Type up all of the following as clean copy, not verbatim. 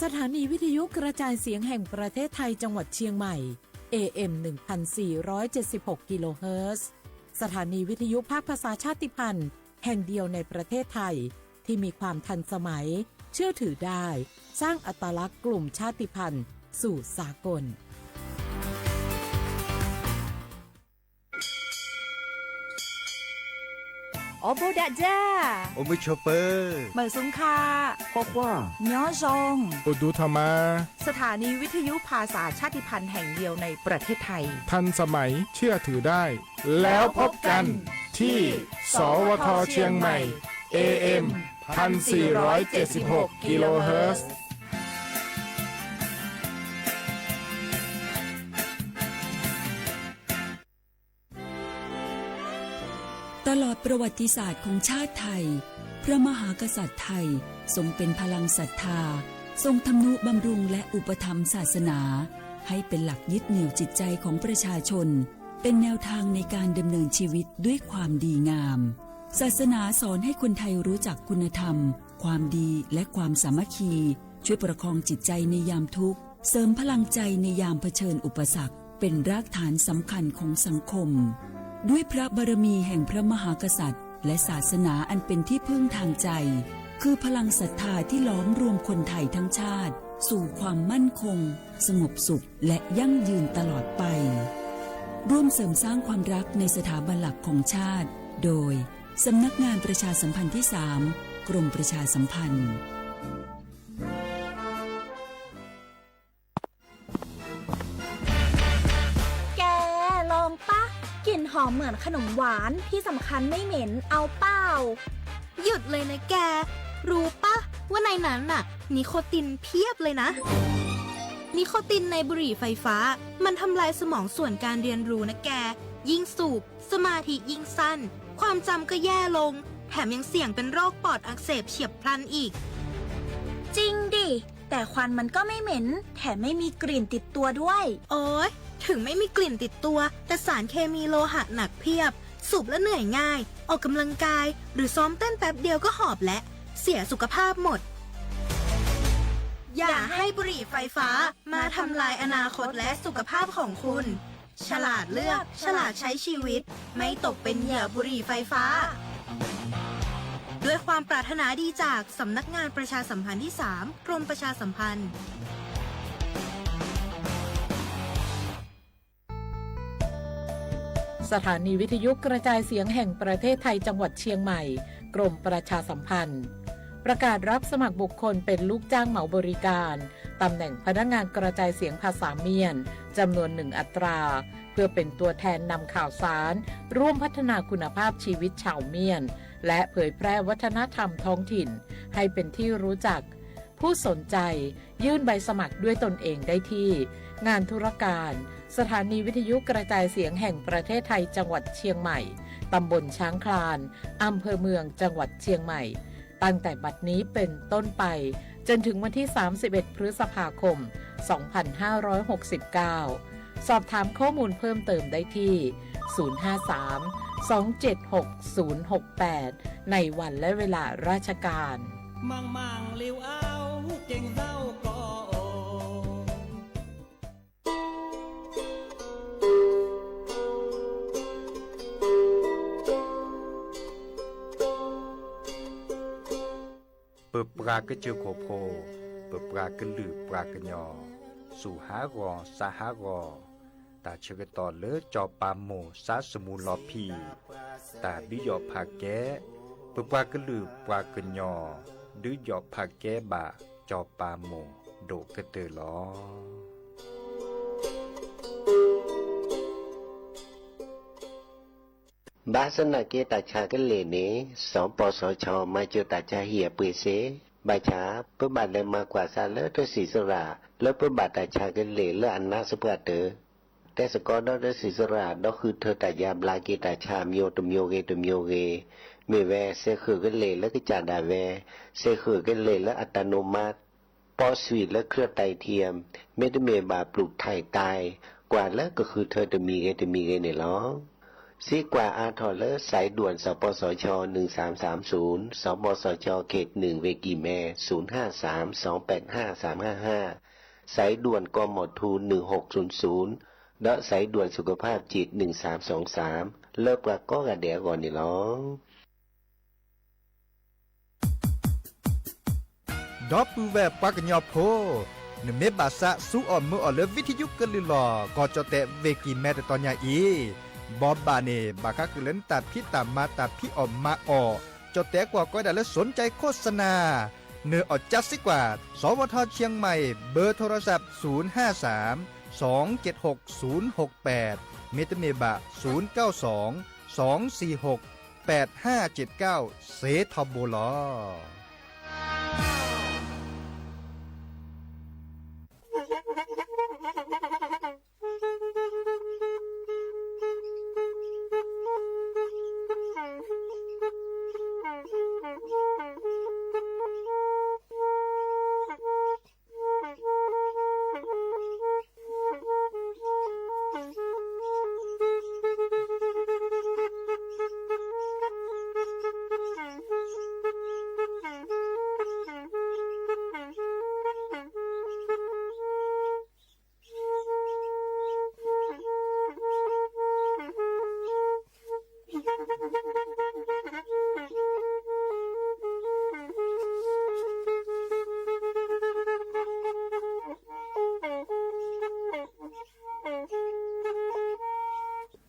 สถานีวิทยุกระจายเสียงแห่งประเทศไทยจังหวัดเชียงใหม่ AM 1476 กิโลเฮิรตซ์สถานีวิทยุภาคภาษาชาติพันธุ์แห่งเดียวในประเทศไทยที่มีความทันสมัยเชื่อถือได้สร้างอัตลักษณ์กลุ่มชาติพันธุ์สู่สากลโอโบดะจ้าโอมิชเปอร์เหมอซุงคาพวกว่าย้อซงอุดูธรรมาสถานีวิทยุภาษาชาติพันธุ์แห่งเดียวในประเทศไทยทันสมัยเชื่อถือได้แล้วพบกันที่สวทเชียงใหม่ AM 1476 กิโลเฮิรตซ์ตลอดประวัติศาสตร์ของชาติไทยพระมหากษัตริย์ไทยทรงเป็นพลังศรัทธาทรงทำนุบำรุงและอุปถัมภ์ศาสนาให้เป็นหลักยึดเหนี่ยวจิตใจของประชาชนเป็นแนวทางในการดำเนินชีวิตด้วยความดีงามศาสนาสอนให้คนไทยรู้จักคุณธรรมความดีและความสามัคคีช่วยประคองจิตใจในยามทุกข์เสริมพลังใจในยามเผชิญอุปสรรคเป็นรากฐานสำคัญของสังคมด้วยพระบารมีแห่งพระมหากษัตริย์และศาสนาอันเป็นที่พึ่งทางใจคือพลังศรัทธาที่ล้อมรวมคนไทยทั้งชาติสู่ความมั่นคงสงบสุขและยั่งยืนตลอดไปร่วมเสริมสร้างความรักในสถาบันหลักของชาติโดยสำนักงานประชาสัมพันธ์ที่ 3 กรมประชาสัมพันธ์แกลองปะกลิ่นหอมเหมือนขนมหวานที่สำคัญไม่เหม็นเอาเปล่าหยุดเลยนะแกรู้ปะว่าในนั้นน่ะนิโคตินเพียบเลยนะนิโคตินในบุหรี่ไฟฟ้ามันทำลายสมองส่วนการเรียนรู้นะแกยิ่งสูบสมาธิยิ่งสั้นความจำก็แย่ลงแถมยังเสี่ยงเป็นโรคปอดอักเสบเฉียบพลันอีกจริงดิแต่ควันมันก็ไม่เหม็นแถมไม่มีกลิ่นติดตัวด้วยโอ๊ยถึงไม่มีกลิ่นติดตัวแต่สารเคมีโลหะหนักเพียบสูบแล้วเหนื่อยง่ายออกกำลังกายหรือซ้อมเต้นแป๊บเดียวก็หอบและเสียสุขภาพหมดอย่าให้บุหรี่ไฟฟ้ามาทำลายอนาคตและสุขภาพของคุณฉลาดเลือกฉลาดใช้ชีวิตไม่ตกเป็นเหยื่อบุหรี่ไฟฟ้าด้วยความปรารถนาดีจากสำนักงานประชาสัมพันธ์ที่ 3 กรมประชาสัมพันธ์สถานีวิทยุกระจายเสียงแห่งประเทศไทยจังหวัดเชียงใหม่กรมประชาสัมพันธ์ประกาศรับสมัครบุคคลเป็นลูกจ้างเหมาบริการตำแหน่งพนักงานกระจายเสียงภาษาเมียนจำนวน1 อัตราเพื่อเป็นตัวแทนนำข่าวสารร่วมพัฒนาคุณภาพชีวิตชาวเมียนและเผยแพร่วัฒนธรรมท้องถิ่นให้เป็นที่รู้จักผู้สนใจยื่นใบสมัครด้วยตนเองได้ที่งานธุรการสถานีวิทยุกระจายเสียงแห่งประเทศไทยจังหวัดเชียงใหม่ตำบลช้างคลานอำเภอเมืองจังหวัดเชียงใหม่ตั้งแต่บัดนี้เป็นต้นไปจนถึงวันที่31 พฤษภาคม 2569 สอบถามข้อมูลเพิ่มเติมได้ที่ 053-276-068 ในวันและเวลาราชการมังมังลิวเอาเก่งเจ้าก็เปิดปลากระเจียวโคโพเปิดปลากระลือปลากระยอสู่หากอสาหากอตาเชกตอเลจอปามโมสาสมูลอพีตาดิยอผาแกเปิดปลากระลือปลากระยอดือยอผาแกบาจอปามโมโดกระเตอลอบาสนาเกตาชากันเลนี้สองปสชมาเจอตาชาเหียปือเสบาชาเพื่อบาดเลยมากกว่าซาเลตัวศรีสระแล้วเพื่อบาดตาชากันเลและอันนาสปาเตอแต่สกอดอศรีสระดอคือเธอตายาบลาเกตาชามโยตมโยเกตมโยเกเมแวเสคือกันเลและก็จาดาแวเสคือกันเลและอัตโนมัติปอสวีและเครือไตเทียมไม่ได้เมบาปลูกไทยตายกว่าแล้วก็คือเธอจะมีเกในหรอ ซีกว่าอาทอเลอร์สายด่วนสปสช1330สปสชเขต1เวกีแม่0532855355สายด่วนกมทู1600และสายด่วนสุขภาพจิต1323เลิกว่าก็กระเดียก่อนนี่ล้อดอปูแวปากญอโพนเมบาสะสู้อ่อนมืออ่อนเลวิทยุกลือหลอก็จะแตะเวกีแม่แต่ตอนยาอีบอบบาเนบาคักคือเล่นตัดพี่ตามมาตัดพี่ออมมาออจะแตะกว่าก็ได้แล้วสนใจโฆษณาเนื้ออดจัดสิกว่าสวทเชียงใหม่เบอร์โทรศัพท์053 276 068เมตเมบะ092 246 8579เซทอโบลอ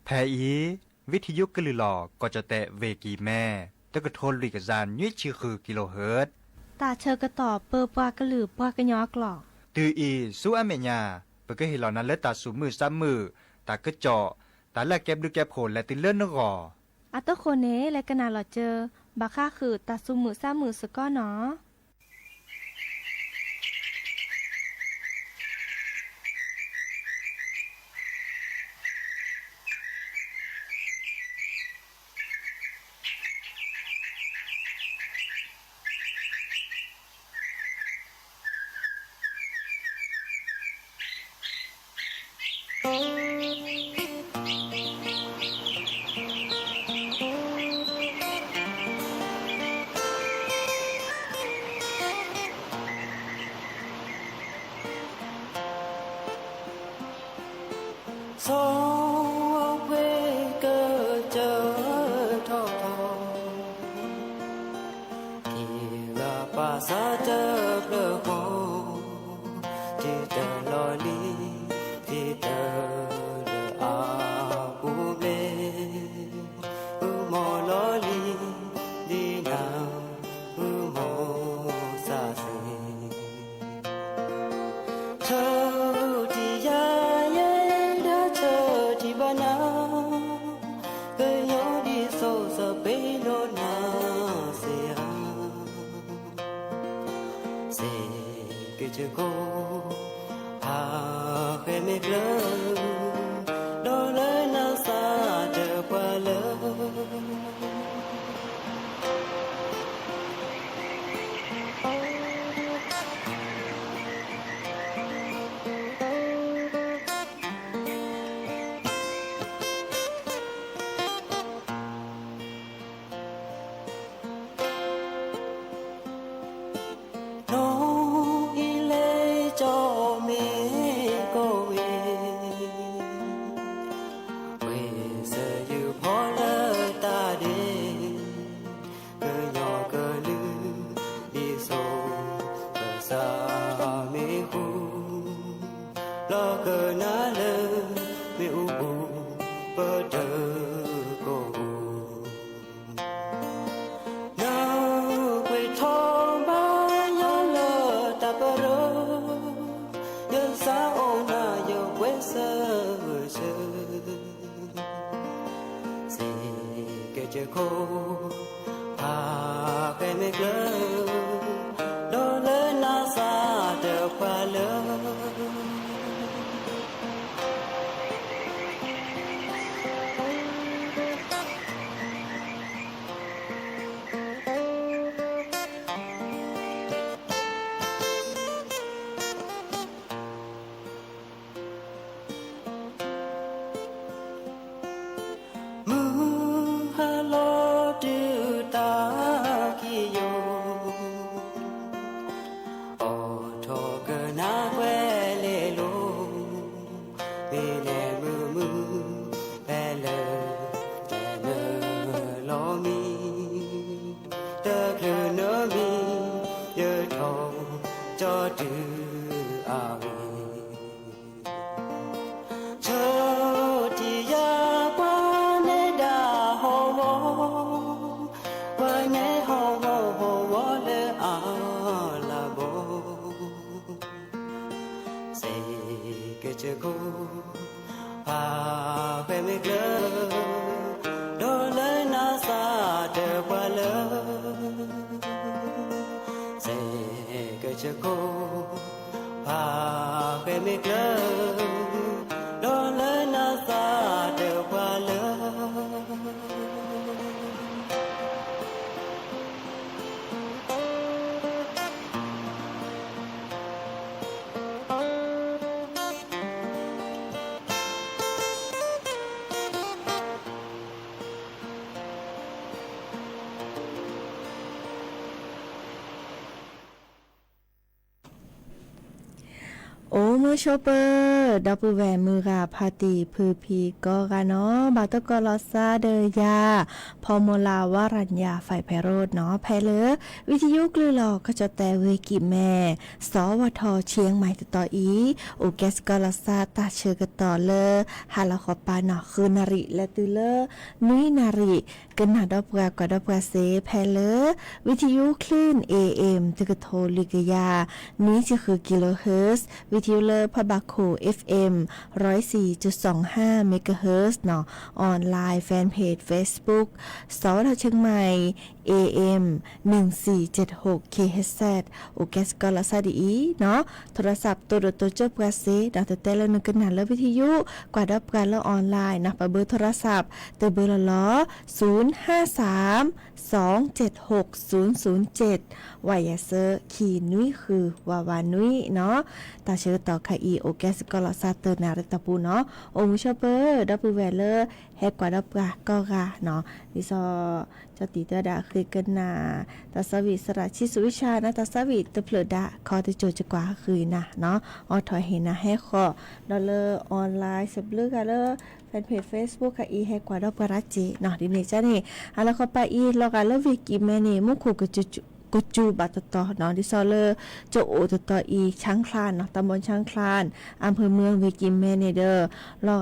แพอีวิทยุกลือหลอก็จะแตะเวกีแม่ตะกะโทนลิกจานยุ้ยชื่อคือกิโลเฮิรตซ์ตาเชอกระต่อเปอปากระหลือปากระยอกหลอก ตืออีสู้อเมญาเปก็เห็นเหล่านั้นและตาสูมือซ้ำมือตากระเจาะตาแลกแก็บดูแก็บโผลและติเลื่อนนกออัตโคเนและกนาหลอเจอบาค่าคือตาซุมือซ้ามือสก้อเนาะมือ avi choti ya kwa ne da ho ho wa ne ho ho ho wa le a la bo say ke che ko a pe me ke do le na sa de wa le say ke che ko a pe me ke do le na sa de wa leโอ้มือโชเปอร์ดับเบิลแวนมือกาพาติพือพีก็กะเนาะบาตกอลอซาเดยาพอโมลาวารัญญาฝ่ายไพโรดเนาะแพเลอวิทยุกลือหลอกก็จะแต่เวกิแม่สวทเชียงใหม่ต่ออีโอแกสกอลอซาตาเชือกต่อเลอฮาลาขอปาเนาะคือนาริและตือเลอนุยนาริกันหาดอกกว่าดอกเซแพเลอวิทยุคลื่น AM ตึกโทลิกยานี้จะคือกิโลเฮิรตซ์วิทยุเลอพบาโค FM 104.25 เมกะเฮิรตซ์เนาะออนไลน์แฟนเพจ Facebook สวทเชียงใหม่ AM 1476 KHZ โอแกสกอลาซาดีเนาะโทรศัพท์ตัวจบกว่าเซดาวแต่ละนึงกันหาแล้ววิทยุกว่าดับกันแล้วออนไลน์นะเบอร์โทรศัพท์เบอร์ละล้อ053-276-007วายาเซอร์ขีนุ้ยคือวาวานุ้ยเนาะตาเชื่อต่อค่ะอีโอแกสกอลาซาเตอร์นาริตาปูเนาะโอมุชเปอร์ดับเบิลแวลเลอร์แฮกกว่าดับกะก็กะเนาะดิซอจะตีเตอร์ดาคือกันนาตาสวิสระชิสุวิชานะตาสวิตเปลือดาคอติโจจะกว่าคือนะเนาะออถอยเห็นนะแฮกคอดอลเลอร์ออนไลน์สับลึกกันเลยแฟนเพจ Facebook ค่ะอีแฮกกว่าดอกกระจิเนาะดิเนจ้านี่อะแล้วก็ไปอีลอกันแล้ววิกิแม่นี่มุคุกกุจูบัตตอเนาะดิซอเลอร์โจโอตตออีช้างคลานเนาะตำบลช้างคลานอำเภอเมืองวิกิแม่นี่เด้อลอก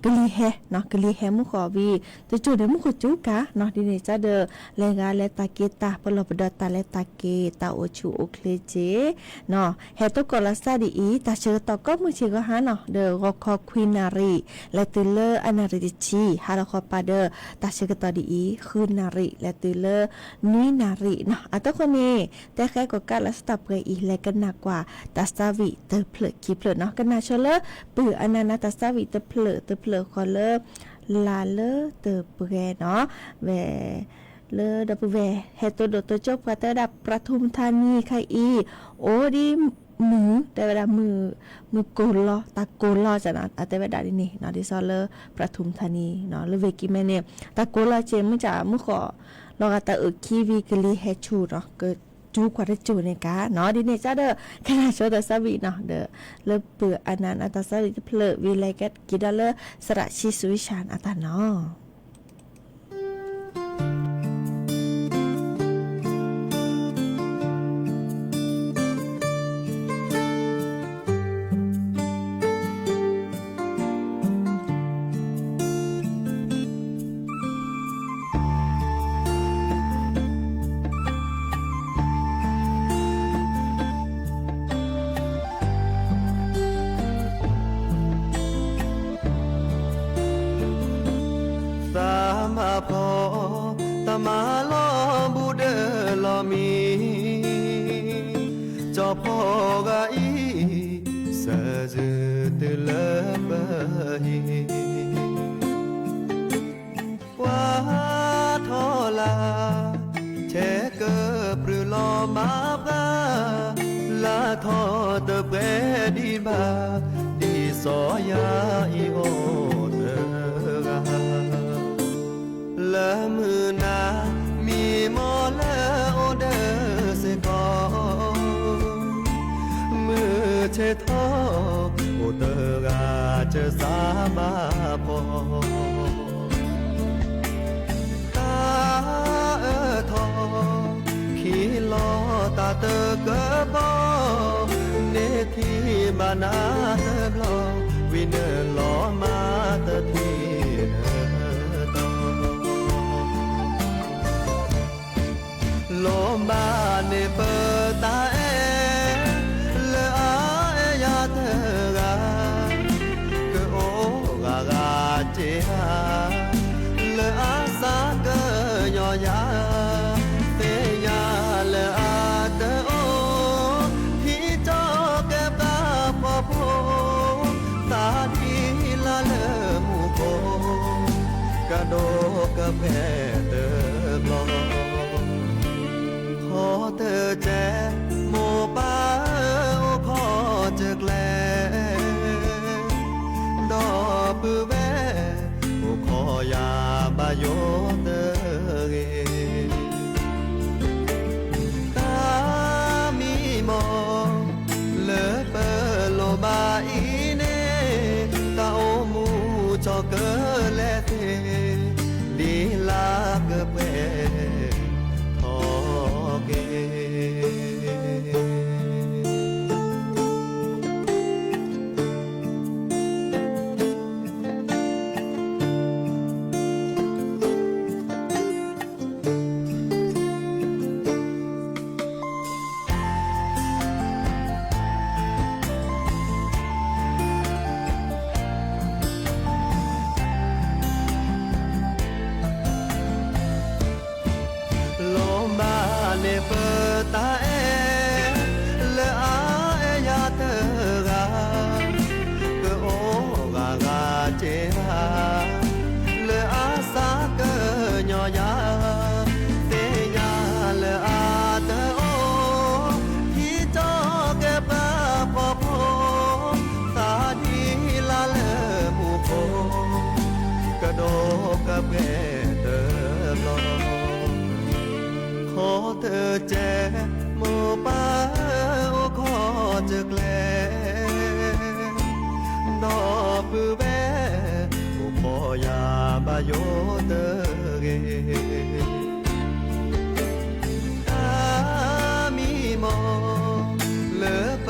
กะลีแฮเนาะกะลีแฮมุขอวีจะจูเดมุขจูกะเนาะดิเนจ้าเด้อแลงาและตาเกตาปลบดตาและตาเกตาโอชูโอเคเจเนาะแฮตกอลาซาดีอีตาเชอตอก็มือชิกะหาเนาะเด้อรอคอควีนารีและตือเลอร์อนาริติชีฮาลาคอปาเดอร์ตาเชกตอดีอีคืนนารีและตือเลอร์นุยนารีเนาะอะตะคนนี้แต่แค่ก็กะละสตับเกอีและกันหนักกว่าตาสาวิเตอเพลกีเพลเนาะกันนาชเลอปืออนานาตาสาวิเตเพลคอเลอลาเลอเตอเปรเนาะแวเลอดับเวเฮตโดตัวจบกระเตดับประทุมธานีไคอีโอดีมือแต่เวลามือโกลอตาโกลอจะนะแต่เวลานี้เนาะดิซอเลอประทุมธานีเนาะเลเวกิแม่เนี่ยตาโกลอเจมจะมือขอลอกตาคีวีกลีเฮชูเนาะเกิดจูกว่าได้จูในกาเนาะดิเนจ้าเด้อขณะโชตาซาวิเนาะเด้อเลเปืออนันอัตซาวิเพลวิเลกัดกิดาเลสระชิสุวิชานอัตเนาะพ่อกะอีสะจืตะละบะฮีว่าทอลาเชเกปรือลอมาบาลาทอตะเปดีบาดีสอยาอีโอเตกาละมือนามีมอละโอเดเสกอเชทอโอเตกาเจสามาพอตาทอขีลอตาเตกะบอเนที บานาเตบลอวินเนอร์ลอมาเตทีเนตอลมบาเนเปตาเอเลอาเอยาเตกาเกโอกากาเจฮาเลอาสาเกยอยาเตยาเลอาเตโอที่จอเก็บตาพอโพตาดีละเลมูโกกะโดกะเพเตบลอขอเธอแจโมป้าโอขอเจกแลดอปือแวโอขอยาบาโยเตเกตามีมอเลเปโลบาอีเนตาโอมูจอเกเลเทดีลาเกเปตาเอเลอาเอยาเตกาเกโอกากาเจฮาเลอาสาเกญอยาเตยาเลอาเตโอที่จอเก็บปอโพตาดีลาเลมูโกกะโดกะเปเตบลอขอเธอแจโมป้าโอขอเจกแลดอปือแวโอขอยาบาโยเตเกตามีมอเลเป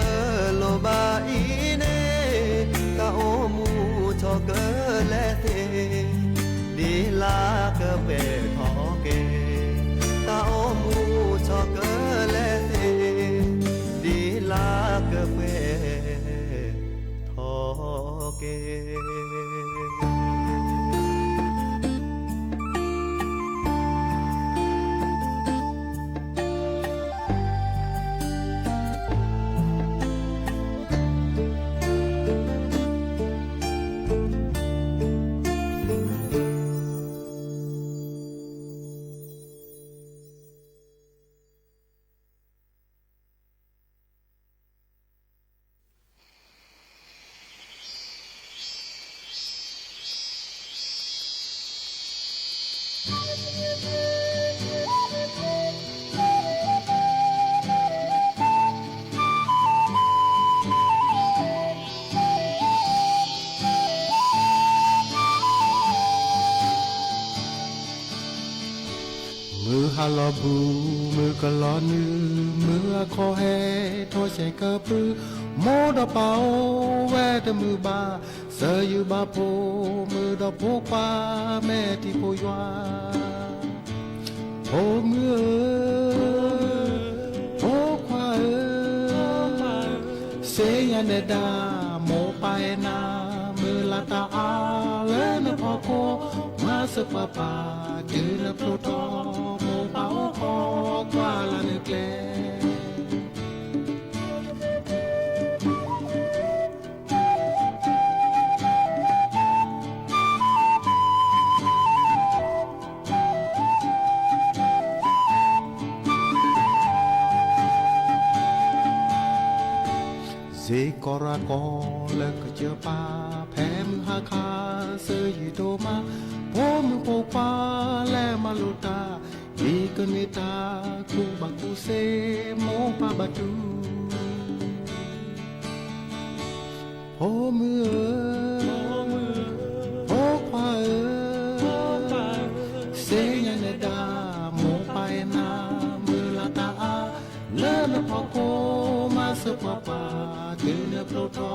โลบาอีเนกะโอมูชอเกเลเทดีลาเกเปขอเกตาโอมูชอเกเลเทดีลาเกเปทอเก ฮาลอบูมือกะลอนือมือคอแฮโทใช้กะปรือโมดอเปาแวดมือบาเสยอยู่บาโพมือดอโพปาแม่ที่โพยวาโพมือโพควาเสยนดาโมไปนามือลาตาอาเลนพอโคมาสปาปาจืนโพทอโมเปาคอกว่าลานึกแลเซกอรากอและก็เจอป่าแพ้มือหาคาเสยอยู่โตมาโพมือโปปาและมาลุตาอีกันเมตาคูบักคูเซโมปาบาดูโพมือโพควาเซยันดาโมไปนามือลาตาอาเลนพอโคมาสปาปา คือเนื้อโปรทอ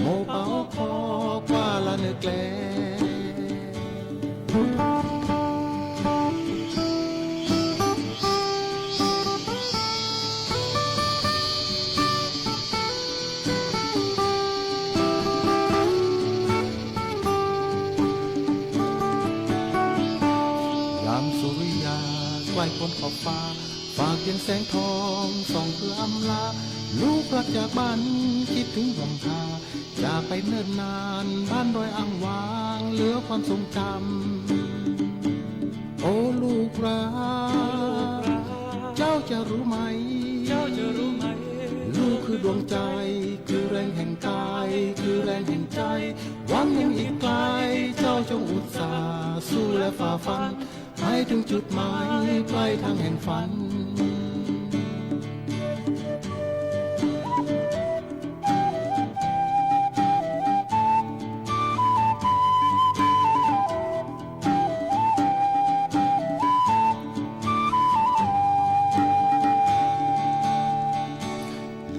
โมเป่าคอกว่าละเนื้อแกลไว้บนขอบฟ้าฝากเพียงแสงทองส่องเพื่ออำลาลูกรักจากบ้านคิดถึงลำพาจากไปเนิ่นนานบ้านดอยอ่างวางเหลือความทรงจำโอ้ลูกรักเจ้าจะรู้ไหมลูกคือดวงใจคือแรงแห่งกายคือแรงแห่งใจหวังยังอีกไกลเจ้าจงอุตส่าห์สู้และฝ่าฟันให้ถึงจุดหมายปลายทางแห่งฝัน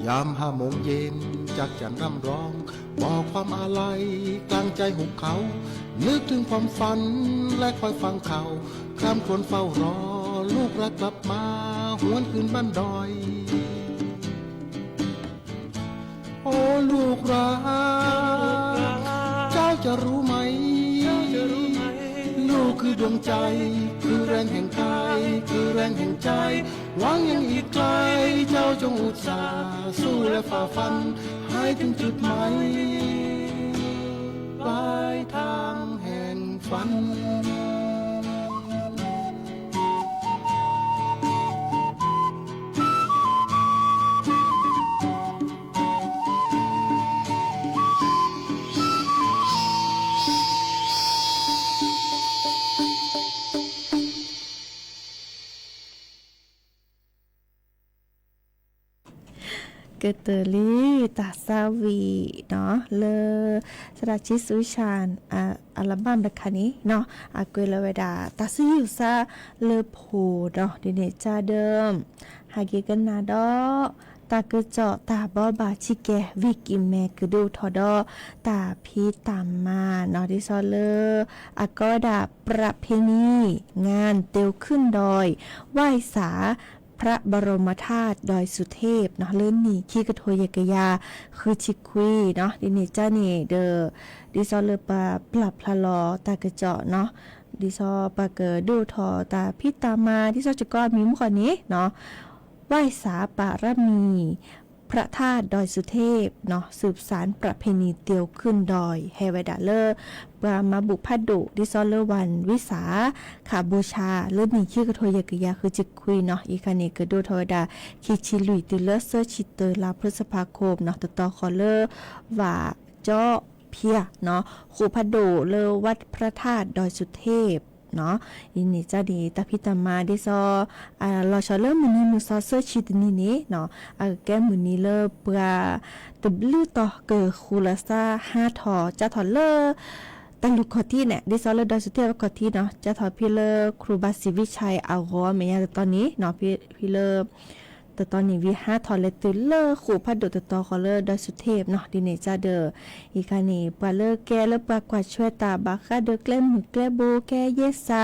ยาม5 โมงเย็นจากจันร่ำร้องบอกความอาลัยกลางใจหุบเขานึกถึงความฝันและคอยฟังเขาคร่ำครวญเฝ้ารอลูกรักกลับมาหวนคืนบ้านดอยโอ้ลูกรักเจ้าจะรู้ไหมลูกคือดวงใจคือแรงแห่งกายคือแรงแห่งใจหวังยังอีกไกลเจ้าจงอุตส่าห์สู้และฝ่าฟันให้ถึงจุดหมายปลายทางแห่งฝันเกเตอรี่ตาซาวีเนาะเลสราชิสุชานอัลบั้มดักคันนี้เนาะอากุยลเวดาตาซิอยู่ซาเลโพเนาะดิเนจาเดิมฮาเกกันนาดอตากะเจาะตาบอบาชิแกวิกิแมกดูทอดอตาพีตามมาเนาะดิซอเลอากอดาประเพณีงานเตียวขึ้นดอยไหว้สาพระบรมธาตุดอยสุเทพเนาะเลื่อนนี่ขี้กระโทยกยาคือชิคุยเนาะดิเนจ้านี่เดอดิซอเลปาปรับพลาลอตากระเจาะเนาะดิซอปาเกอดูทอตาพิตามาดิซอจะก็มีมุขนี้เนาะไหว้สาปารมีพระธาตุดอยสุเทพเนาะสืบสารประเพณีเตียวขึ้นดอยเฮวดาเลอร์ปรามาบุพัดดุดิซอเลวันวิสาขาบูชาเลือดนี่ชื่อกระโทยกยาคือจิกคุยเนาะอีกานี่กระดูทวดาคิชิลุยติเลอร์เซอร์ชิเตอร์ลาพฤษภาคมเนาะต่อคอเลอร์ว่าเจาะเพียเนาะครูพัดดุเลอวัดพระธาตุดอยสุเทพเนาะอินี่จะดีตาพิตามาดิซอลอชอเลมือนี้มือซอเซอร์ชิดนี่เนาะแกมือนี้เลเปลาตบลือต่อเกิดคูลาซา5 ทอจะถอเลตังลูกคอที่เนี่ยดิซอเลดอยสุเทพคอที่เนาะจะถอพี่เลครูบาศิวิชัยเอาหัวเมียตอนนี้เนาะพี่เลแต่ตอนนี้วิ5 ทอเลตุเลขู่พัดดุตอคอเลดอยสุเทพเนาะดิเนจาเดออีกานี่ปลาเลแกเลปลากวาดช่วยตาบักค่ะเดอแกล้มือแกล้โบแกเยซา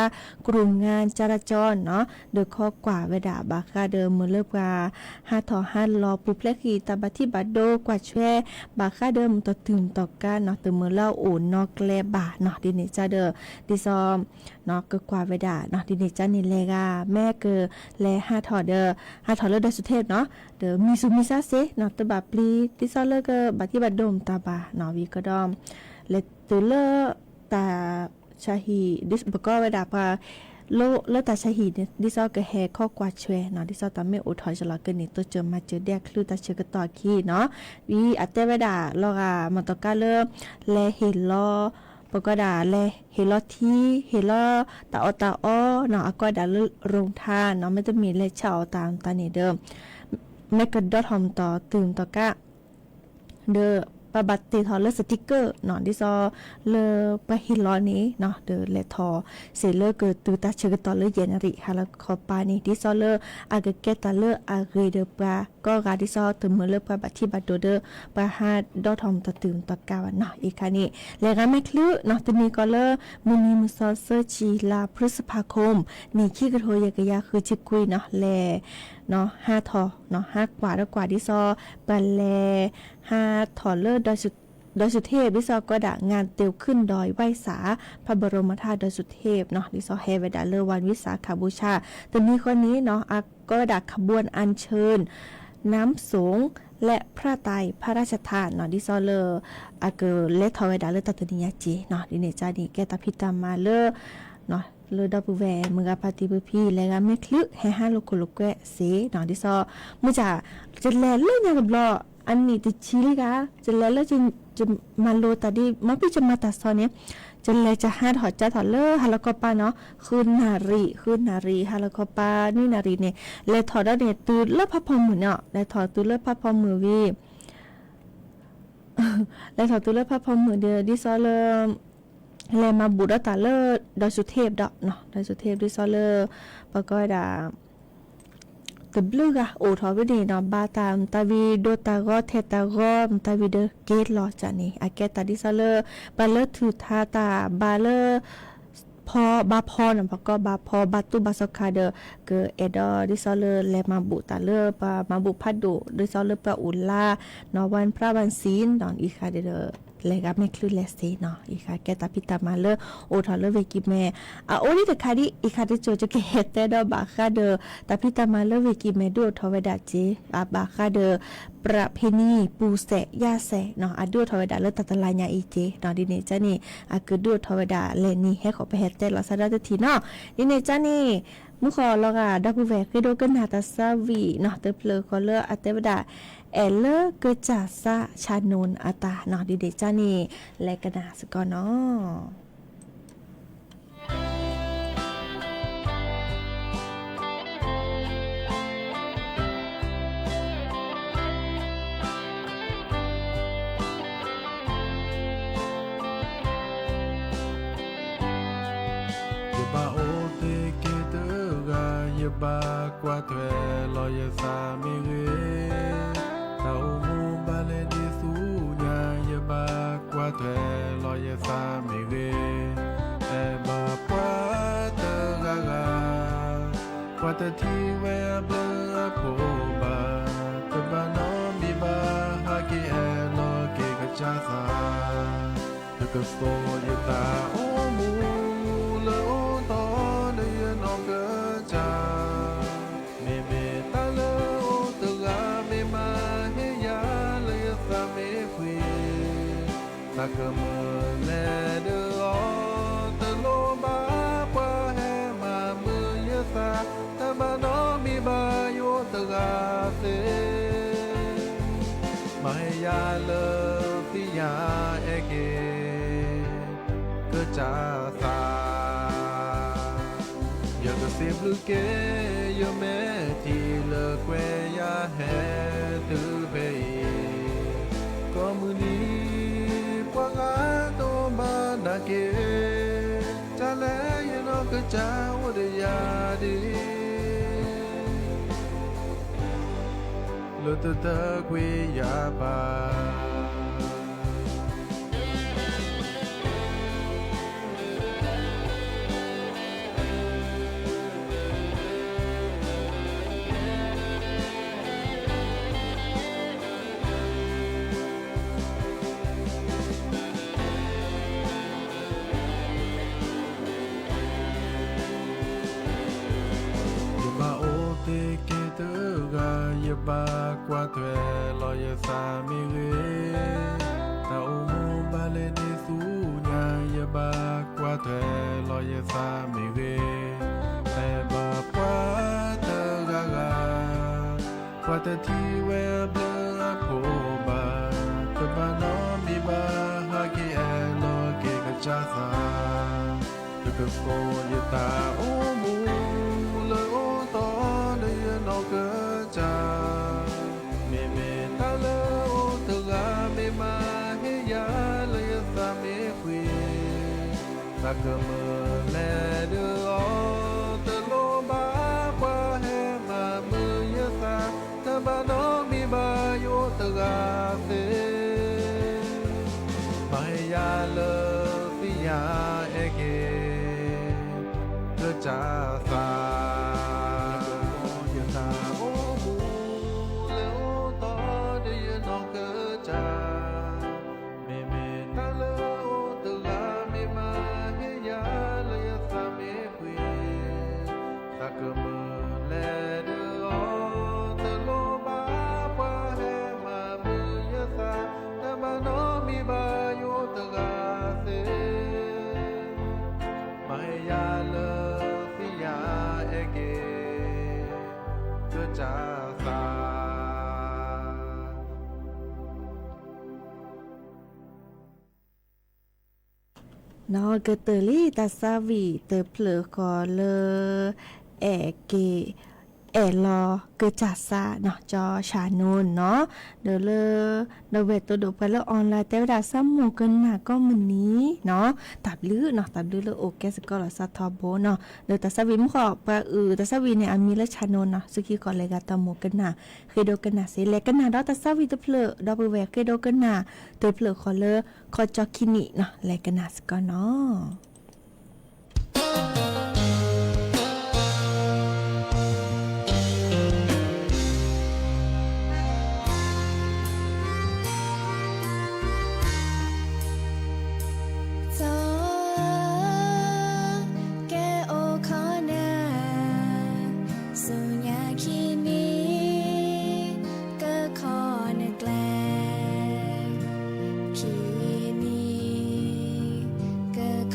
กลุ่มงานจราจรเนาะเดอข้อกว่าเวดาบักค่ะเดอมือเลปลา5 ทอ5รอปุเพลกีตาบัติบัดโดกวาดช่วยบักค่ะเดอมต่อตื่นต่อกันเนาะตัวมือเล่าอุ่นเนาะแกล้บาเนาะดิเนจาเดอดิซอมเนาะก็กว่าเวดาเนาะดิเนจานี่เลกาแม่เกอแล5 ทอเดอ5 ทอเลดอยสุเทพเนาะเดอมีสุมิซาเซเนาะตบาปลีดิซอเลก็บัติบัดโดมตาบาเนาะวีก็ดอมเลตุเลตาชาฮีดิสบก็เวดาพาโลตาชาฮีดิซอก็แฮข้อกวาดช่วยเนาะดิซอตาเมอุทอยจลอกันนี่ตัวเจอมาเจอแดกคลือตาเชกต่อคีเนาะวีอัตเตเวดาลอกามาตกาเลแลเฮลอปกดาแลเฮลอทีเฮลอตาอตาอเนาะก็ดาโรงทานเนาะไม่ต้องมีเลชาวตามตานี่เดิมแมกกะดอทอมต่อตื่นต่อกะเดอปะบัตติทอเลสติกเกอร์เนาะดิซอเลปะฮิลอนี้เนาะเดอเลทอเซเลเกิดตูตาเชกตอเลเยนริฮาลคอปานี่ดิซอเลอากะเกตาเลอาเรเดปา ก็กาดิซอถึงมือเลิกปะบัดที่บัดโดเดอร์ปะฮาดอทอมตะตื่นตะกาวันเนาะอีกค่ะนี่แล้วก็ไม่คลือเนาะตะมีก็เลอมือมีมือซอเซอร์จีลาพฤษภาคมนี่ขี้กระโทยกะยาคือจิบกุยเนาะแลเนาะ5ทอเนาะ5กว่าแล้วกว่าดิซอปะแล5ทอเลอดอยสุเทพดิซอก็ด่างานเตียวขึ้นดอยไหว้สาพระบรมธาตุดอยสุเทพเนาะดิซอเฮเวดาเลอวันวิสาขบูชาแต่มีคนนี้เนาะก็ด่าขบวนอัญเชิญน้ำสงและพระไตรพระราชทานเนาะดิซอเลอเกเลทอเวดาเลตัตนิยาจีเนาะดิเนจาดีแกตาพิตามาเลเนาะเลดอปูแวมือกาปาติบุพีแล้วก็ไม่คลึกให้5โลโกโลแกเสเนาะดิซอมุจะแลเรื่องอย่างกับลออันนี้ติชิลิกาจะแลแล้วจะมาโลตาดีมาพี่จะมาตัดซอเนี่ยจะแลจะหาถอดจะถอดเลอฮาลกปาเนาะคืนนารีฮาลกปานี่นารีเนี่ยแลถอดแล้วเนี่ยตื่นเลิกพับพอมือเนาะแลถอดตื่นเลิกพับพอมือวีแลถอดตื่นเลิกพับพอมือเดียวดิซอเลแลมาบูดตาเลอดอยสุเทพดอกเนาะดอยสุเทพดิซอเลปะก็ดาตบลูกอะโอทอวิดีเนาะบาตามตาวีโดตากอเทตากอมตาวีเดเกตลอจานี่อาเกตาดิซาเลบาเลทูทาตาบาเลพอบาพอนะปะก็บาพอบาตุบาสคาเดเกเอดอดิซาเลแลมาบุตาเลปามาบุพัดดุดิซาเลปาอุลาเนาะวันพระวันศีลดอนอีคาเดเลยก็ไม่คลื่นเลสเนาะอีค่ะแกตาพิตามาเลโอทอเลเวกิแม่โอนี่แต่คาดิอีค่ะที่โจจะเกเฮตแต่ดอบาคาเดตาพิตามาเลเวกิแม่ดูทอเวดาเจบาคาเดประเพณีปูแสย่าแสเนาะดูทอเวดาเลตัตลายาอีเจเนาะดิเนจานี่คือดูทอเวดาเลนี่ให้ขอไปเฮตแต่ลาซาดาทีเนาะดิเนจานี่มุขอลอกาดับเวกคือโดกันหาตาซาวีเนาะเตเพลคอเลอเตวดาเอเลเกจาซาชานูนอาตาเนาะดิเดจานี่และกนาสกอเนาะบากว่าเธอลอยสามีเรเต่ามูบาเลดิสูญายบากว่าเธอลอยสามีเรแต่บากว่าเธอกากากว่าเธอที่เวเบลโผบาเธอบานอมีบาฮาเกเอโลเกกจาซาเธอก็โซยตาโอมูเลโอตอเดียนอเกจาta cơ mơ lệ đưa ó từ lô ba qua hè mà mưa nhớ xa ta ba nó mi ba yo từ ga thế mà ya lơ phi ya e ke cơ cha xa giờ cơ xếp lư kế yo mẹ thì lơ quê ya hè từ về có mưa đi qua ngã tô ba đã kê cha lẽ như nó cứ cháu để ya đi lỡ từ ta quê ya ba ba qua thuê lo ya sa mi re ta o mo ba le ni su nya ya ba qua thuê lo ya sa mi re te ba qua ta ga ga qua ta ti we bla po ba ta ba no mi ba ha ki e lo ke ga cha sa ta ka so ya ta o mo le o to de ya no ka cha ta cơ mơ lệ đưa ó từ lô ba qua hè mà mưa nhớ xa ta ba nó se Maya le pia ege Ke cha sa Ye ta o mu le o to de ye no ke cha Me me ta le o de la me ma he ya le ya sa me pui Sa ke me le de o de lo ba pa he ma me ye sa de ma no mi ba yo de ga se Maya le pia ege Ke cha sa เนาะเกเตอรี่ตาซาวีเตอเพลอก็เลแอเกแอลอเกจัสซาเนาะจอชานูนเนาะเดเลเดเวตโดไปเลออนไลน์แต่เวลาซ้ำหมู่กันน่ะก็มื้อนี้เนาะตับลือเนาะตับลือเลโอแกสก็ลซาทอโบเนาะเดตาซาวิมขอปะตาซาวีเนี่ยมีเลชานูนเนาะสุกี้ก็เลยกาตอหมู่กันน่ะคือโดกันน่ะสิเลกันน่ะดอตาซาวีเตเพลอดอเบแวคือโดกันน่ะเตเพลอขอเลขอจอคินิเนาะเลกันน่ะสก็เนาะ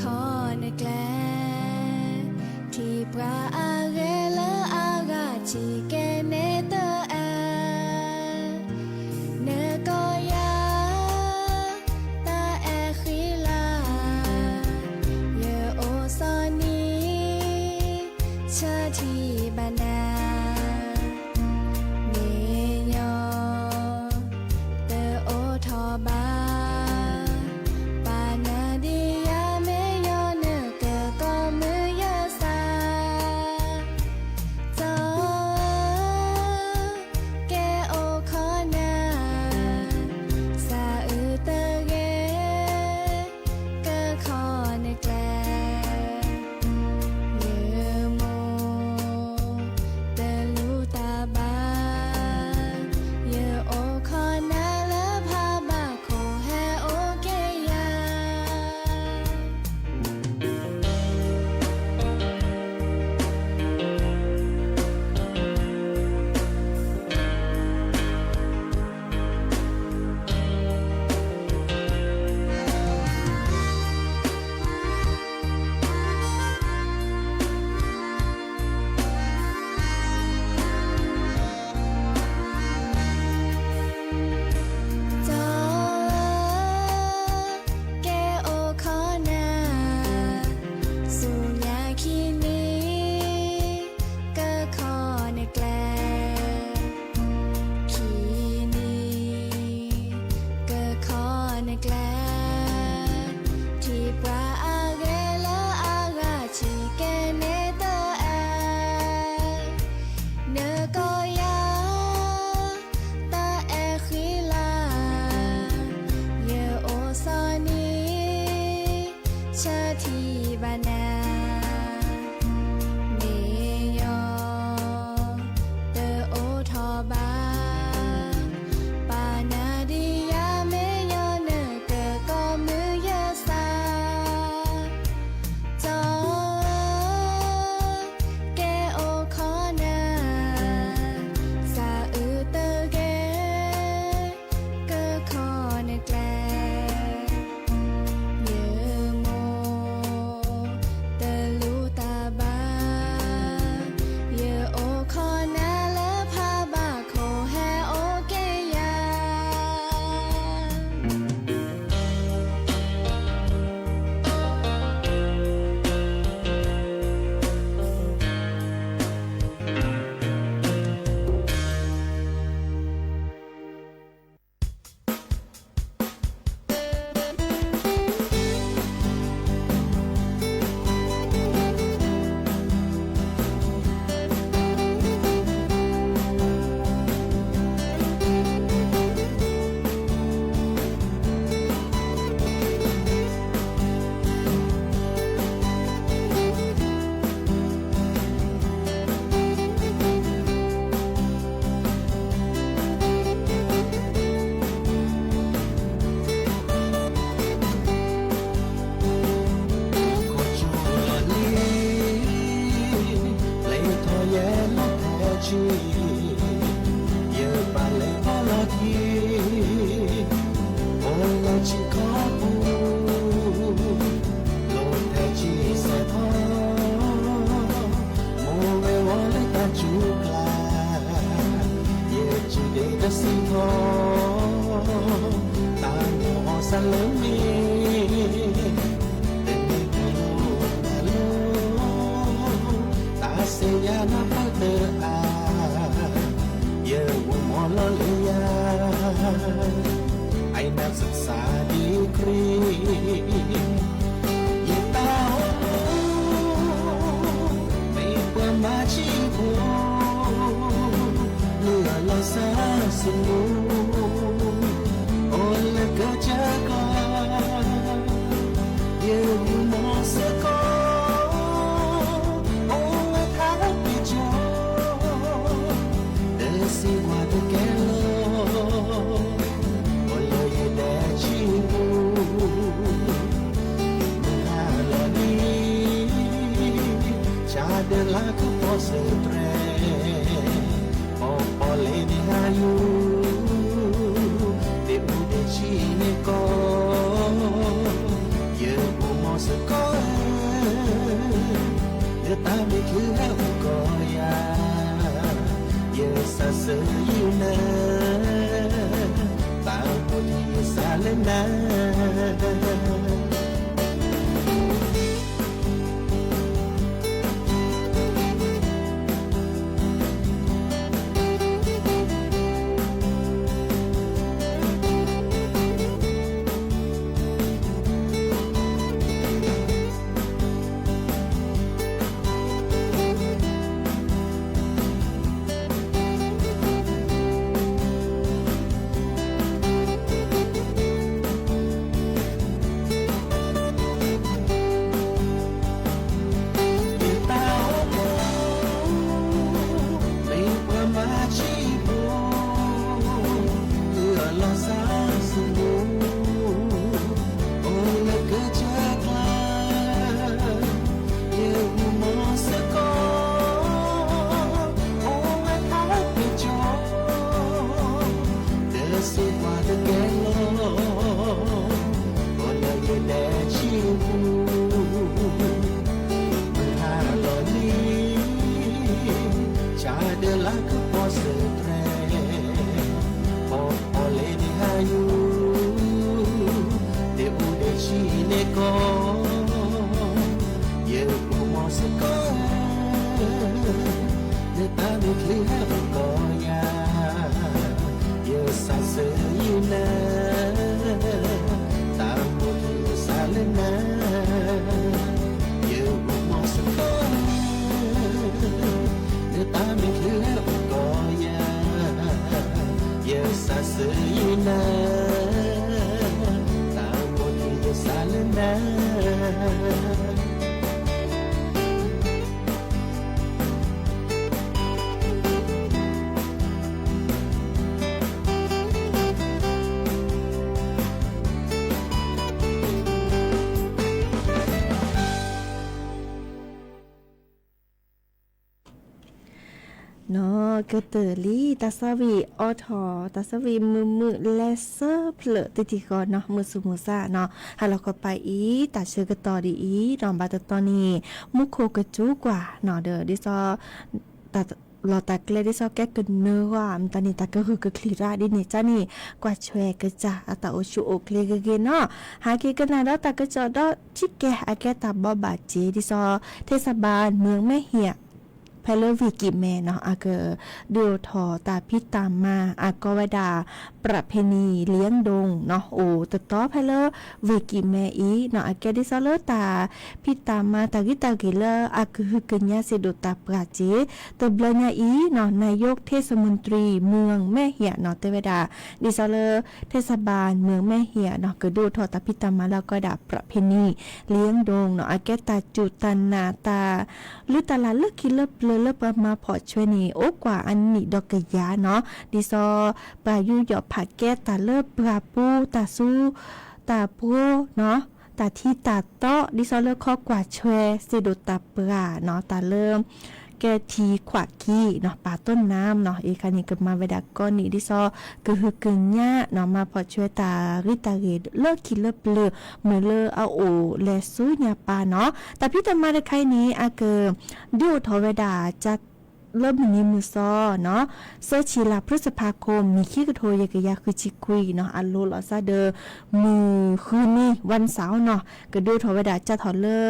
ขอ salami Tenekalo Ta seya na pada Ya umolo liya Ai nak ศึกษาดีกรีYa tahu Mepa maciku Lasa semua oleh kejaga dia masa kau oleh hati jauh desi wadu kelo oleh dajimu mengalami cadalah keposetre oleh dihayu Chine ko ye umo se ko ye ta me ku ha ko ya ye sa se yu na ta ko ti sa le naเนาะก็เตอลี่ตาสวีออทอตาสวีมือเลเซอร์เพลติติกอเนาะมือสุมุซาเนาะหาเราก็ไปอีตาเชื่อก็ต่อดีอีดอมบาตตอนนี้มุโคกระจูกว่าเนาะเด้อดิซอตาเราตากเลดิซอแกกันเนื้อว่าตอนนี้ตาก็คือกคลีราดินี่จ้านี่กว่าช่วยก็จะตาโอชูโอเคลกเกเนาะหาเกกันนาดตาก็จะดอชิแกอาแกตาบ่บาเจดิซอเทศบาลเมืองแม่เหียพลวิกิแม่เนาะอาเกดูทอตาพิตามมาอากวดาประเพณีเลี้ยงดงเนาะโอ้ตต่อพลวิกิแม่อีเนาะอาแกดิซาเลตาพิตามมาตากิตากิเลอาคือกัญญาเสดุตาปราเจตบลญาอีเนาะนายกเทศมนตรีเมืองแม่เหียเนาะเตวดาดิซาเลเทศบาลเมืองแม่เหียเนาะก็ดูทอตาพิตามมาแล้วก็ดาประเพณีเลี้ยงดงเนาะอาแกตาจุตันนาตาหรือตาลาเลิกคิเลเลิกประมาพอช่วยนี่โอ้กว่าอันนี้ดอกกะยาเนาะดิซอปลายุหยอบผัดแก้ตาเลิกปลาปูตาสู้ตาปูเนาะตาที่ตาเตาะดิซอเลิกข้อกว่าช่วยสิดุตาปลาเนาะตาเริ่มแกทีขวากี้เนาะป่าต้นน้ำเนาะอีกคันนี้ก็มาเวดาก้อนนี้ดิซอก็คือกึ่งญ่าเนาะมาพอช่วยตาริตาเรเลิกคิดเลิกเปลือเมื่อเลิกเอาโอเลสู้ญาปาเนาะแต่พี่ตมาในใครนี้อาเกดูทอเวดาจัด เริ่มนี้มือซอเนาะเสื้อชีลาพฤษภาคมมีขี้กระโทยกะยาคือจิคุยเนาะอัลโลลอซาเดอมือคืนนี้วันเสาร์เนาะก็ดูทวดาจะถอดเลอ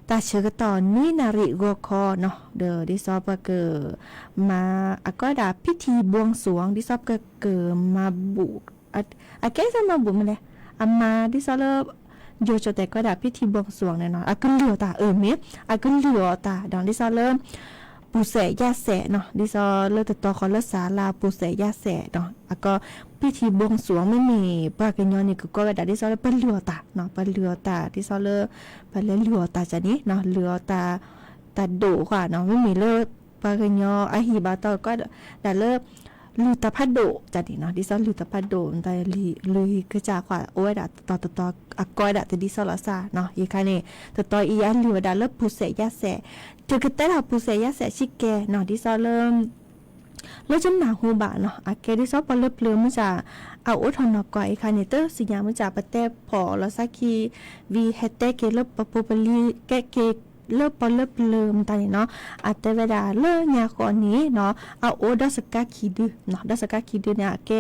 ตาเชื่อตอนนี้นาริโกคอเนาะเดอดิซอบก็เกิดมาก็ดาพิธีบวงสรวงดิซอบก็เกิดมาบุกแกจะมาบุกมันเลยมาดิซอเลโยโจแต่ก็ดาพิธีบวงสรวงเนี่ยเนาะก็เหลียวตาเมก็เหลียวตาดอนดิซอเลปูเสยาแสเนาะดิซอเลตตอคอเลศาลาปูเสยาแสเนาะก็พิธีบวงสรวงไม่มีปากันยอนี่ก็ดาดิซอเลเปิ้นเหลียวตาเนาะเปิ้นเหลียวตาดิซอเลเปิ้นเหลียวตาจะนี้เนาะเหลียวตาโดค่ะเนาะไม่มีเลปากันยออะฮีบาตอก็ดาเลลูตาพัดโดจัดนี่เนาะดิซอลูตาพัดโดแต่ลุยก็จะกว่าโอ้ยดาตอกอยดาแต่ดิซอลาซาเนาะอีกคันนี่ตออีอันเหลียวดาเลปูเสยาแสจะก็แต่เราปูเสยาแสชิแกเนาะดิซอเริ่มแล้วจำหนาหูบะเนาะอาเกดิซอปเลเปลือมันจะเอาอุทนกว่าอีกคันนี่เตอสิยามันจะปะแต่พอแล้วสักคีวีเฮเตเกเลปปูปลีแกเลิกเลิมตอนนี้เนาะอาจจะเวลาเลิกยาก่อนนี้เนาะเอาโอดัสกาคีดืเนาะดัสกาคีดืเนี่ยแก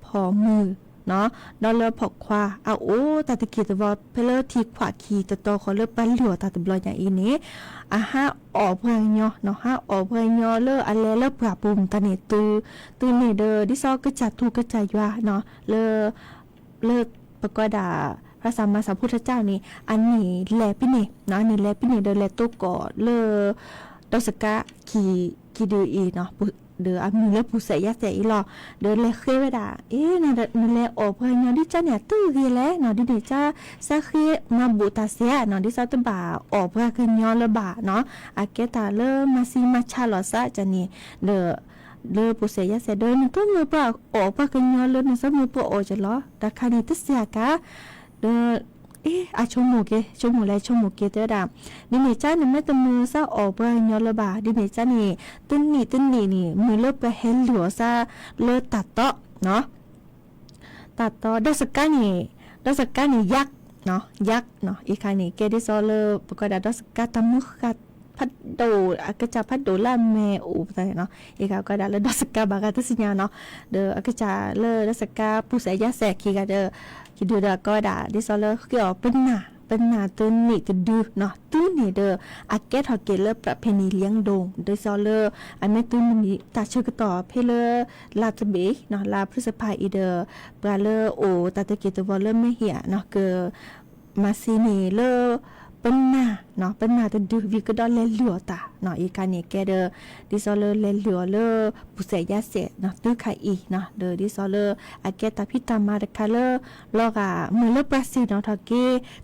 พอมือเนาะดอลเลอร์พกควาเอาโอตาตะกีตะวอเพลทีขวาคีตะโตขอเลิกปันเหลียวตาตะบลอยอย่างอีนี้ห้าออกเพื่อนยอเนาะห้าออกเพื่อนยอเลิกอะไรเลิกปราบปุ่มตาเนี่ยตือเนี่ยเดอดิซอก็จัดถูกกระจายว่าเนาะเลิกประกอบดาพระสัมมาสัมพุทธเจ้านี่อันนี้แลพี่นี่เนาะนี่แลพี่นี่เดอแลตุกก่อเลดสกะคีดืออีเนาะเดอมีเลผู้เสียแสอีหลอเดอแลเคยเวดานั่นแลออกเพิ่นเนาะดิจ้าเนี่ยตื้อกีแลเนาะดิจ้าซะเคมาบูตาเสียเนาะดิซาตบ่าออกเพิ่นคือย้อนละบาเนาะอาเกตาเลมาซีมาชาลอซะจะนี่เดอผู้เสียแสเดอนี่ก็มือเปล่าออกเพิ่นคือย้อนเลยนี่ซะมือเปล่าออกจะล้อตาคานี่ตเสียกะเดอชมหมูเตอดาดิเมจ้านี่ไม่ตมือซะออกเปยอละบาดิเมจ้านี่ตึ้นนี่มือเลิกไปเฮลหลัวซะเลิกตัดเตาะเนาะตัดเตาะดัสกานี่ยักษ์เนาะอีกคันนี่เกดิซอเลปกติดัสกาตามุกัดพัดโดก็จะพัดโดละแม่อูไปเนาะอีกก็ได้แล้วดัสกาบากาตสิญาเนาะเดอก็จะเลดัสกาผู้เสียแสคีก็เดอคิดดูดก็ได้ดิซอเลเกี่ยวเป็นหน้าตัวนี่จะดูเนาะตู้นี่เดออาเกตฮอเกเลประเพณีเลี้ยงดงดิซอเลอันนี้ตู้นี้ตาชื่อก็ต่อเพเลลาตเบเนาะลาพฤษภาอีเดอปลาเลโอตาตะเกตวอลเลไม่เหี่ยเนาะเกมาซีนีเลเป็นหน้าเนาะเป็นหน้าแต่ดูวิก็ดอเลเหลือตาเนาะอีกการเนี่ยแกเดอดิซอเลเลเหลือเลผู้เสียยาเสเนาะตื้อไข่อีเนาะเดอดิซอเลอาเกตาพิตามาเดคาเลลอกะมือเลปราซีเนาะทอเก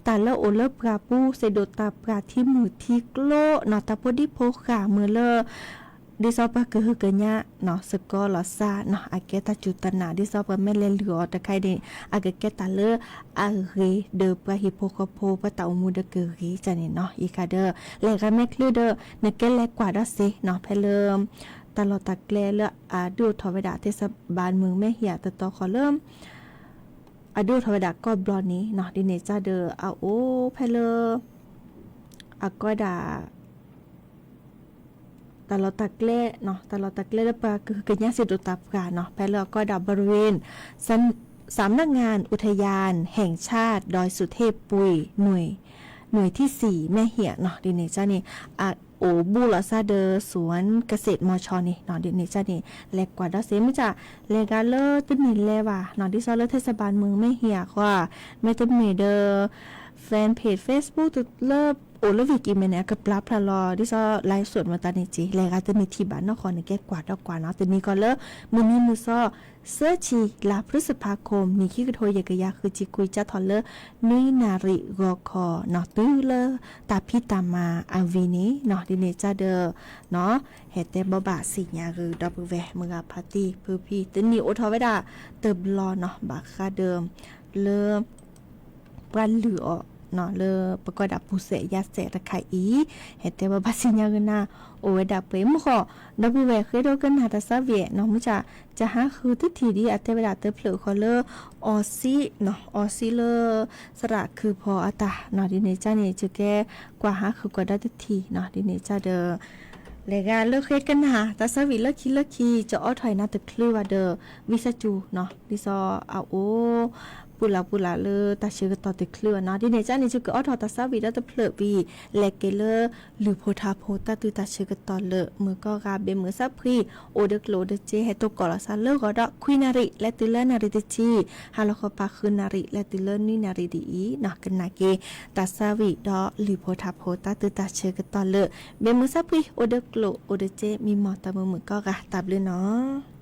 ตาเลโอเลปราปูเซโดตาปราที่มือที่โกลเนาะตาพอดีโพขามือเลดิซอปะคือเกญะเนาะสกอลอซาเนาะอาเกตาจุตนาดิซอปะแม่เลเหลือตะไคเดอาเกตาเลอาเรเดอปะฮิโปโคโพปะตาอุมูเดเกรีจันเนาะอีกาเดอเลกะแม่คลือเดอเนเกเลกว่าดอเซเนาะเพเริ่มตลอดตะแกลเลดูทวดาเทศบาลเมืองแม่เหียตะตอขอเริ่มดูทวดาก็บลอนี้เนาะดิเนจาเดออาโอเพเลก็ดาตลอดตะเกล้เนาะตลอดตะเกล้แล้วปลาคือเกญาสิดุตับกาเนาะแพลก็ดับบริเวณสำนักงานอุทยานแห่งชาติดอยสุเทพปุยหน่วยที่4แม่เหี่ยเนาะดิเนจ้านี่โอบูลอซาเดอสวนเกษตรมชนี่เนาะดิเนจ้านี่แลกกว่าดอเซมิจะเลกาเลอร์ตึ้นนี่เลว่าเนาะดิซอเลเทศบาลเมืองแม่เหี่ยว่าแม่ตึ้นเมเดอแฟนเพจ Facebook ตึ้นเลิฟโอลวิกิเมเนะกับปลาพลาลอดิซอไลฟ์สดมาตานิจิแลกาจะมีที่บ้านนครในแก้กว่าดอกกว่าเนาะแต่นี้ก็เลมื้อนี้มือซอเสื้อชีลาพฤษภาคมมีขี้กระโทยยกยาคือจิกุยจะทอเลนุยนาริกอคอเนาะตื้อเลตาพิตามาอาวีนี้เนาะดิเนจาเดอเนาะเฮเตบบาสิญาคือดับเวมือพาร์ตี้พื้พี่ตึนี่โอทอไว้ดาเติบรอเนาะบาคาเดิมเลปรันเหลือเนาะเลประกอบดับผู้เสียยาเสตะไคอีเฮเตบบาสิญาคือนาโอเวดาเปมขอดับเวเคยโดกันหาตาซาเวเนาะมุจะหาคือทุกทีดีอัตเวลาเตเผลอคอเลออซี่เนาะออซี่เลสระคือพออัตาเนาะดิเนจ้าเนี่ยจะแก้กว่าหาคือกว่าได้ทุกทีเนาะดิเนจ้าเดอ เลยกาเลิกเครียดกันหาตาสวิเลิกคิดเลิกคีจะอ้อถอยนาตึกคลือว่าเดอวิซาจูเนาะดิซอเอาโอปุลาเลตาชื่อต่อตึกคลือเนาะดิเนจ้านี่ชื่อก็อ้อถอตาสวิแล้วตะเพลวีแลกเกเลหรือโพธาโพตาตุตาชื่อก็ต่อเลมือก็กาเบมือซับพรีโอเดกโลเดเจให้ตกกอลซาเลก็ดอกคุยนาริและติเลนาริติจีฮาโลคอปาคืนนาริและติเลนี่นาริดีเนาะกันนาเกตาสวิดอหรือโพธาโพตาตุตาชื่อก็ต่อเลเบมือซับพรีโอเดกโลโอเดเจมีหมอตามือก็กะตับเลยเนาะ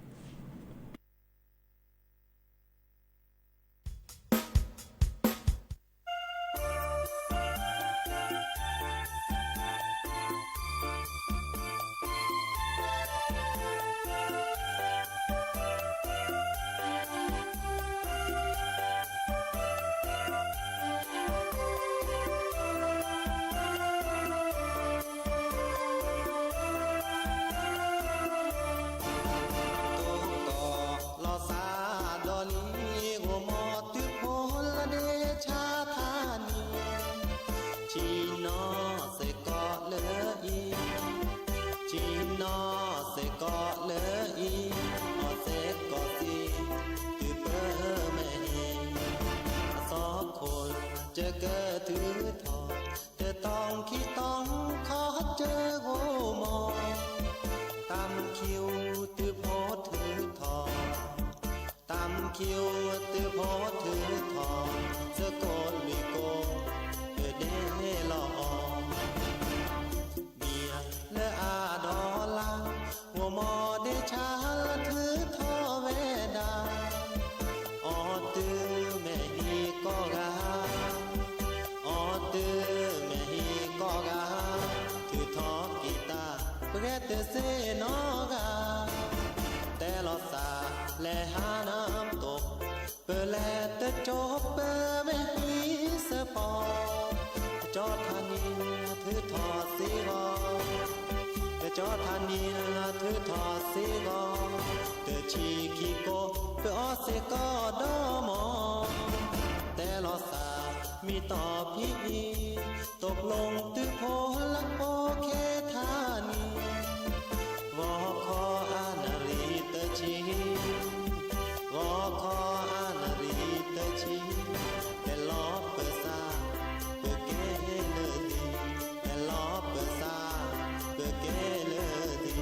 จะเกิดถือทองเธอต้องคิดต้องขอเจอโง่มองตามคิวตือโพถือทองตามคิวตือโพถือทองสะกดมีโกเธอได้หลอกเบียร์และอาดอลาหัวหมอได้ชาถือทอเวดาออตือแม่ฮีก็กาตือแม่ฮีก็กาถือทอกีตาร์เพื่อเตเสนอกาแต่ลอสาและหาน้ำตกเพื่อแลเตจบเพื่อแม่ฮีสปอจอดทานีถือทอสีกอจอดทานีถือทอสีกอเตชีกีโกเพื่ออเสกอดอมอแต่ลอสามีต่อพี่ตกลงตึกโพลักโปเคธานีวอคออานารีเตชีวอคออานารีเตชีแต่ล้อเปิดซาเปิดเกเลดีแต่ล้อเปิดซาเปิดเกเลดี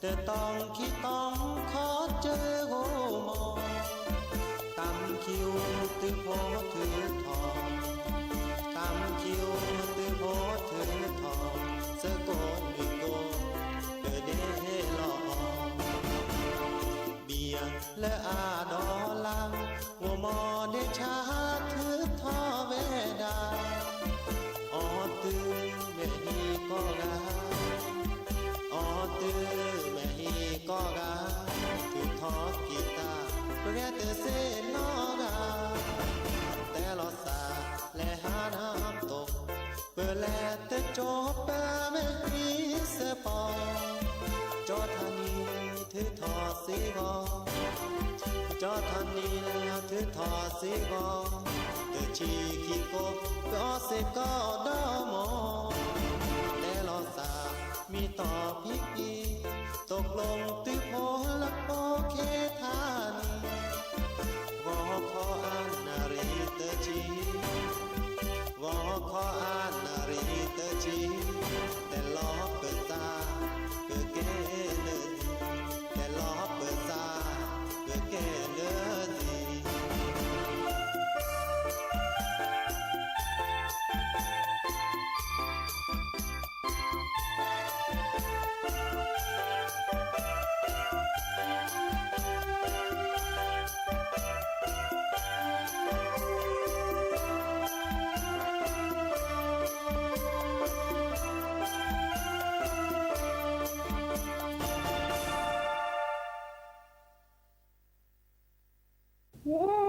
แต่ต้องคิดต้องขอเจอโหมอตำคิวตื้อโพถือทองตำคิวตื้อโพถือทองสะกดวิโกเกิดเดลอเบียร์และอาดอลังหัวหมอเดชาถือทอเวดาออตื้อแม่ฮีก็กาออตื้อแม่ฮีก็กาถือทอกีตาร์เพื่อเตเสนอกาแต่ลอสาและหาน้ำตกเพื่อแลเตจบเพื่อแม่ฮีเสปอจอธานีถือทอสีกอจอธานีถือทอสีกอเตชีขีโกก็เสกอดอมอแต่ลอสามีต่อพิกีตกลงตื้อโพลักโปเคธานีวอคออานารีเตจีวอคออานารีเตจีแต่ล้อเปิดตาเกิดเกเลดีแต่ล้อเปิดตาเกิดเกเลดี เ Sơ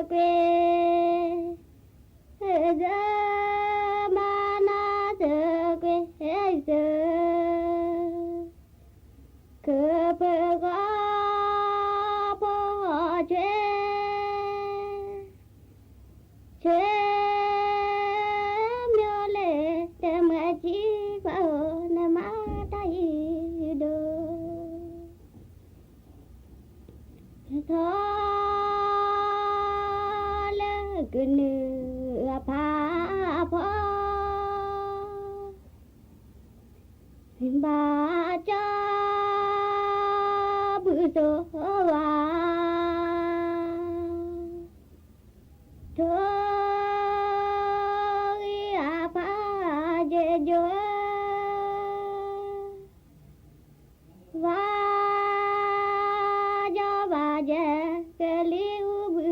quê chế miêu lệ để mà chỉ vào nằm ở đây đồ thôi lỡ cứ nửa phá phó bà cha bự số hoa thôi à phá dễ dối và do bà dễ cái liu bự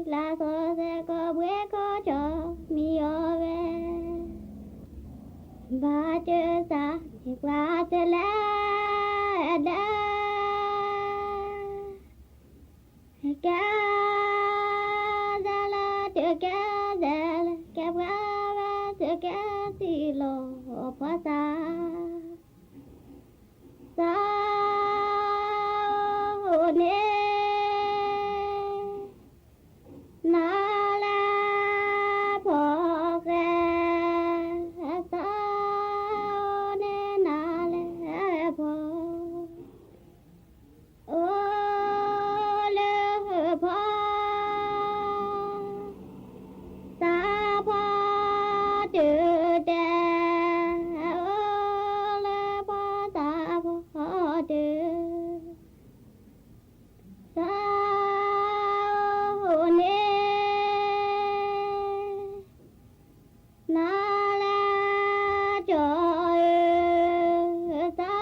là có sẽ có bữa có cho mi ở về bà chơi xa thì bà chơi lẽ đã cá ra là chơi cá ra là cá ba chơi cá xì lò phá xa xa hồ nè na la phò kè xa hồ nè na la phò ô lơ phò xa phò chữ đè ô lơ phò xa phò chữ xa hồ nè na la trời xa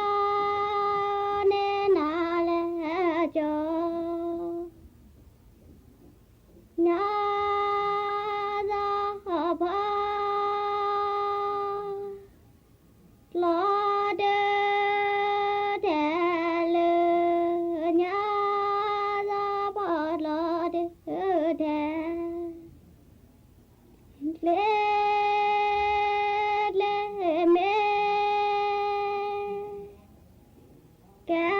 nè na la trời na ra phá lo đơ đè lơ nhá ra phá lo đơ đè lê lê mê cá